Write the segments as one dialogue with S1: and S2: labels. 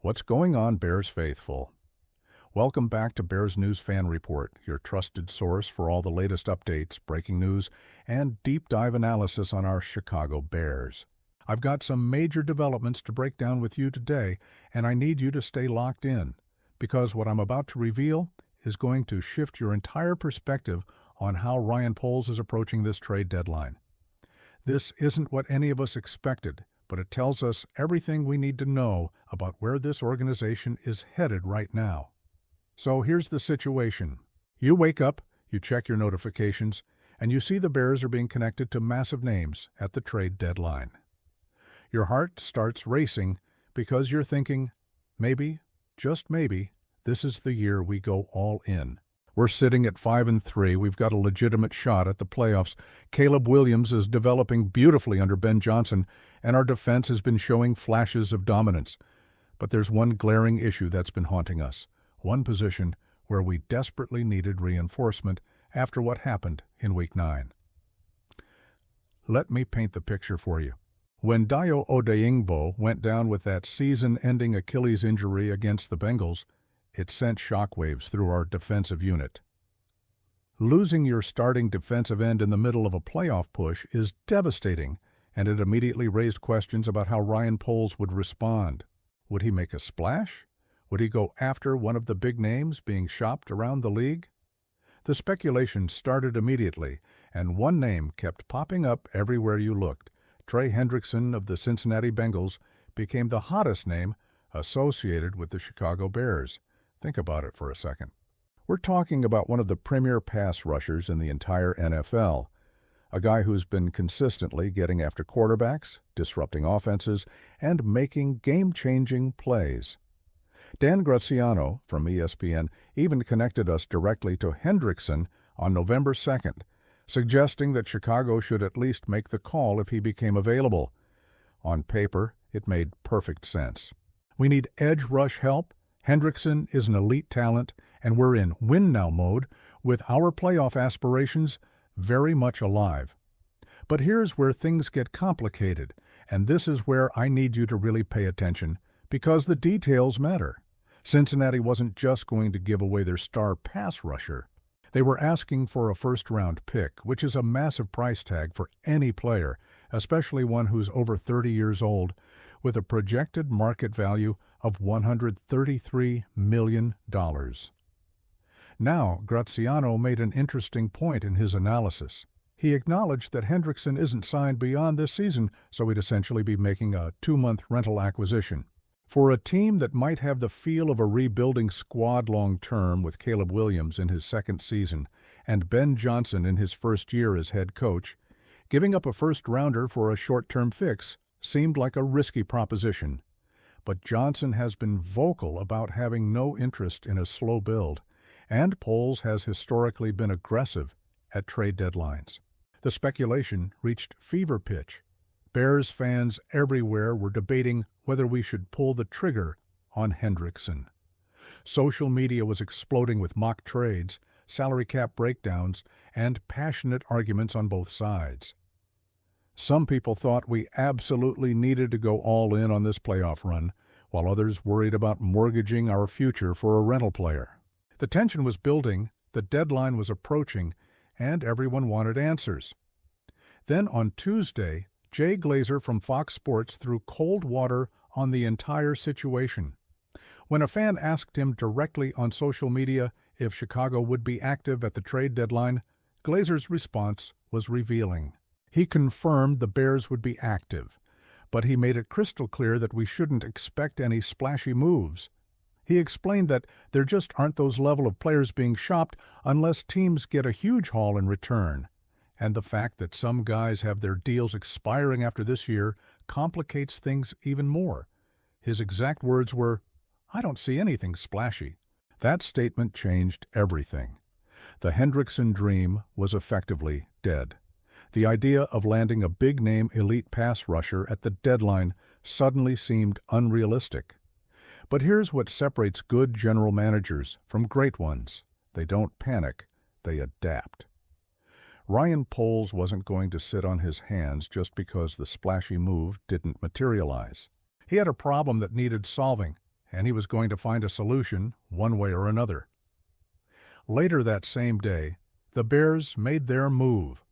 S1: What's going on, Bears faithful? Welcome back to Bears News Fan Report, your trusted source for all the latest updates, breaking news, and deep dive analysis on our Chicago Bears. I've got some major developments to break down with you today, and I need you to stay locked in, because what I'm about to reveal is going to shift your entire perspective on how Ryan Poles is approaching this trade deadline. This isn't what any of us expected, but it tells us everything we need to know about where this organization is headed right now. So here's the situation. You wake up, you check your notifications, and you see the Bears are being connected to massive names at the trade deadline. Your heart starts racing because you're thinking, maybe, just maybe, this is the year we go all in. We're sitting at 5-3. We've got a legitimate shot at the playoffs. Caleb Williams is developing beautifully under Ben Johnson, and our defense has been showing flashes of dominance. But there's one glaring issue that's been haunting us. One position where we desperately needed reinforcement after what happened in Week 9. Let me paint the picture for you. When Dayo Odeyingbo went down with that season-ending Achilles injury against the Bengals, it sent shockwaves through our defensive unit. Losing your starting defensive end in the middle of a playoff push is devastating, and it immediately raised questions about how Ryan Poles would respond. Would he make a splash? Would he go after one of the big names being shopped around the league? The speculation started immediately, and one name kept popping up everywhere you looked. Trey Hendrickson of the Cincinnati Bengals became the hottest name associated with the Chicago Bears. Think about it for a second. We're talking about one of the premier pass rushers in the entire NFL, a guy who's been consistently getting after quarterbacks, disrupting offenses, and making game-changing plays. Dan Graziano from ESPN even connected us directly to Hendrickson on November 2nd, suggesting that Chicago should at least make the call if he became available. On paper, it made perfect sense. We need edge rush help. Hendrickson is an elite talent, and we're in win-now mode with our playoff aspirations very much alive. But here's where things get complicated, and this is where I need you to really pay attention, because the details matter. Cincinnati wasn't just going to give away their star pass rusher. They were asking for a first-round pick, which is a massive price tag for any player, especially one who's over 30 years old, with a projected market value of $133 million. Now, Graziano made an interesting point in his analysis. He acknowledged that Hendrickson isn't signed beyond this season, so he'd essentially be making a 2-month rental acquisition. For a team that might have the feel of a rebuilding squad long-term with Caleb Williams in his second season and Ben Johnson in his first year as head coach, giving up a first-rounder for a short-term fix seemed like a risky proposition. But Johnson has been vocal about having no interest in a slow build, and Poles has historically been aggressive at trade deadlines. The speculation reached fever pitch. Bears fans everywhere were debating whether we should pull the trigger on Hendrickson. Social media was exploding with mock trades, salary cap breakdowns, and passionate arguments on both sides. Some people thought we absolutely needed to go all in on this playoff run, while others worried about mortgaging our future for a rental player. The tension was building, the deadline was approaching, and everyone wanted answers. Then on Tuesday, Jay Glazer from Fox Sports threw cold water on the entire situation. When a fan asked him directly on social media if Chicago would be active at the trade deadline, Glazer's response was revealing. He confirmed the Bears would be active, but he made it crystal clear that we shouldn't expect any splashy moves. He explained that there just aren't those level of players being shopped unless teams get a huge haul in return. And the fact that some guys have their deals expiring after this year complicates things even more. His exact words were, "I don't see anything splashy." That statement changed everything. The Hendrickson dream was effectively dead. The idea of landing a big-name elite pass rusher at the deadline suddenly seemed unrealistic. But here's what separates good general managers from great ones. They don't panic, they adapt. Ryan Poles wasn't going to sit on his hands just because the splashy move didn't materialize. He had a problem that needed solving, and he was going to find a solution one way or another. Later that same day, the Bears made their move.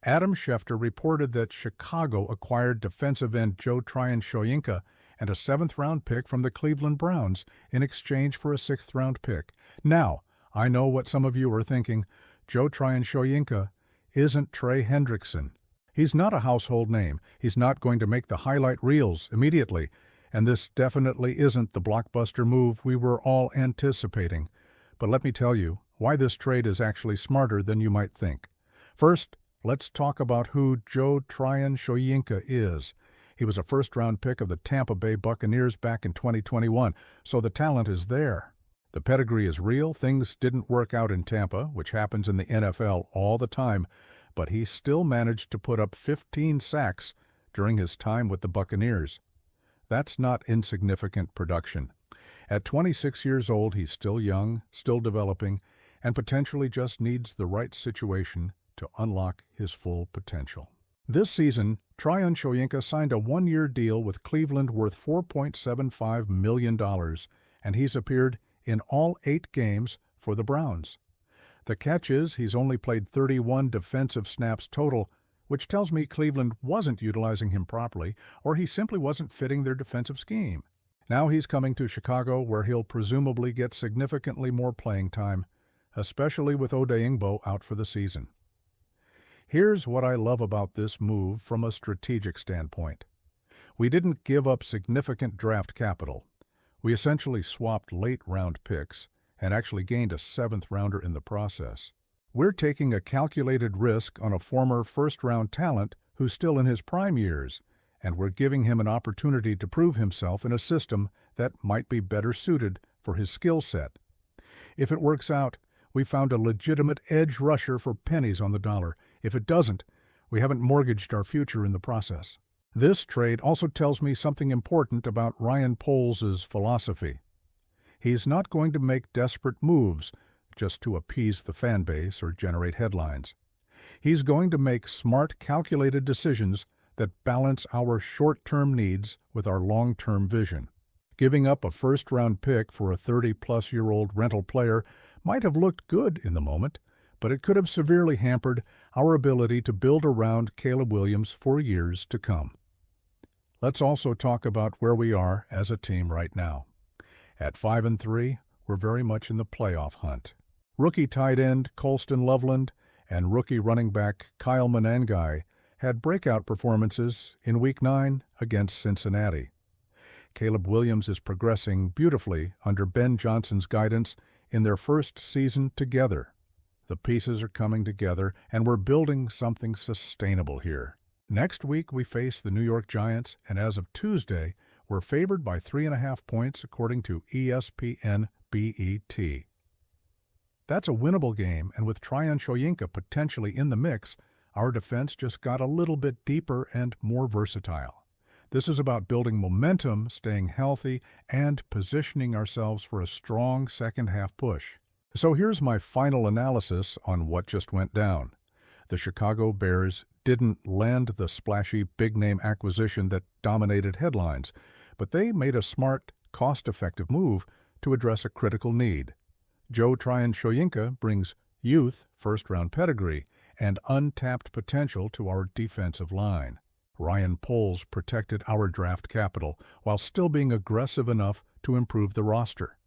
S1: Adam Schefter reported that Chicago acquired defensive end Joe Tryon-Shoyinka and a 7th-round pick from the Cleveland Browns in exchange for a 6th-round pick. Now, I know what some of you are thinking. Joe Tryon-Shoyinka isn't Trey Hendrickson. He's not a household name. He's not going to make the highlight reels immediately, and this definitely isn't the blockbuster move we were all anticipating. But let me tell you why this trade is actually smarter than you might think. First, let's talk about who Joe Tryon-Shoyinka is. He was a first-round pick of the Tampa Bay Buccaneers back in 2021, so the talent is there. The pedigree is real. Things didn't work out in Tampa, which happens in the NFL all the time, but he still managed to put up 15 sacks during his time with the Buccaneers. That's not insignificant production. At 26 years old, he's still young, still developing, and potentially just needs the right situation to unlock his full potential. This season, Tryon-Shoyinka signed a 1-year deal with Cleveland worth $4.75 million, and he's appeared in all 8 games for the Browns. The catch is he's only played 31 defensive snaps total, which tells me Cleveland wasn't utilizing him properly, or he simply wasn't fitting their defensive scheme. Now he's coming to Chicago, where he'll presumably get significantly more playing time, especially with Odeyingbo out for the season. Here's what I love about this move from a strategic standpoint. We didn't give up significant draft capital. We essentially swapped late-round picks and actually gained a 7th-rounder in the process. We're taking a calculated risk on a former first-round talent who's still in his prime years, and we're giving him an opportunity to prove himself in a system that might be better suited for his skill set. If it works out, we found a legitimate edge rusher for pennies on the dollar. If it doesn't, we haven't mortgaged our future in the process. This trade also tells me something important about Ryan Poles' philosophy. He's not going to make desperate moves just to appease the fan base or generate headlines. He's going to make smart, calculated decisions that balance our short-term needs with our long-term vision. Giving up a first-round pick for a 30-plus-year-old rental player might have looked good in the moment, but it could have severely hampered our ability to build around Caleb Williams for years to come. Let's also talk about where we are as a team right now. At 5-3, we're very much in the playoff hunt. Rookie tight end Colston Loveland and rookie running back Kyle Monangai had breakout performances in Week 9 against Cincinnati. Caleb Williams is progressing beautifully under Ben Johnson's guidance in their first season together. The pieces are coming together, and we're building something sustainable here. Next week, we face the New York Giants, and as of Tuesday, we're favored by 3.5 points according to ESPN BET. That's a winnable game, and with Tryon-Shoyinka potentially in the mix, our defense just got a little bit deeper and more versatile. This is about building momentum, staying healthy, and positioning ourselves for a strong second-half push. So here's my final analysis on what just went down. The Chicago Bears didn't land the splashy big-name acquisition that dominated headlines, but they made a smart, cost-effective move to address a critical need. Joe Tryon-Shoyinka brings youth, first-round pedigree, and untapped potential to our defensive line. Ryan Poles protected our draft capital while still being aggressive enough to improve the roster.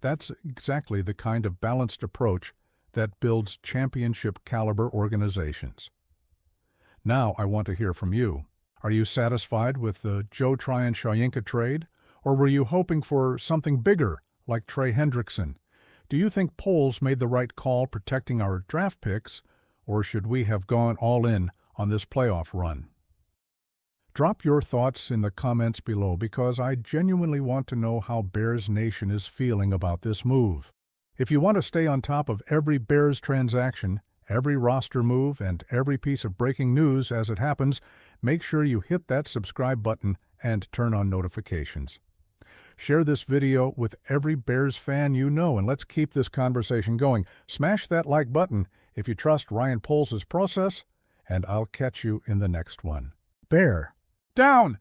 S1: That's exactly the kind of balanced approach that builds championship-caliber organizations. Now I want to hear from you. Are you satisfied with the Joe Tryon-Shoyinka trade, or were you hoping for something bigger like Trey Hendrickson? Do you think Poles made the right call protecting our draft picks, or should we have gone all in on this playoff run? Drop your thoughts in the comments below because I genuinely want to know how Bears Nation is feeling about this move. If you want to stay on top of every Bears transaction, every roster move, and every piece of breaking news as it happens, make sure you hit that subscribe button and turn on notifications. Share this video with every Bears fan you know, and let's keep this conversation going. Smash that like button if you trust Ryan Poles' process, and I'll catch you in the next one. Bear. Down!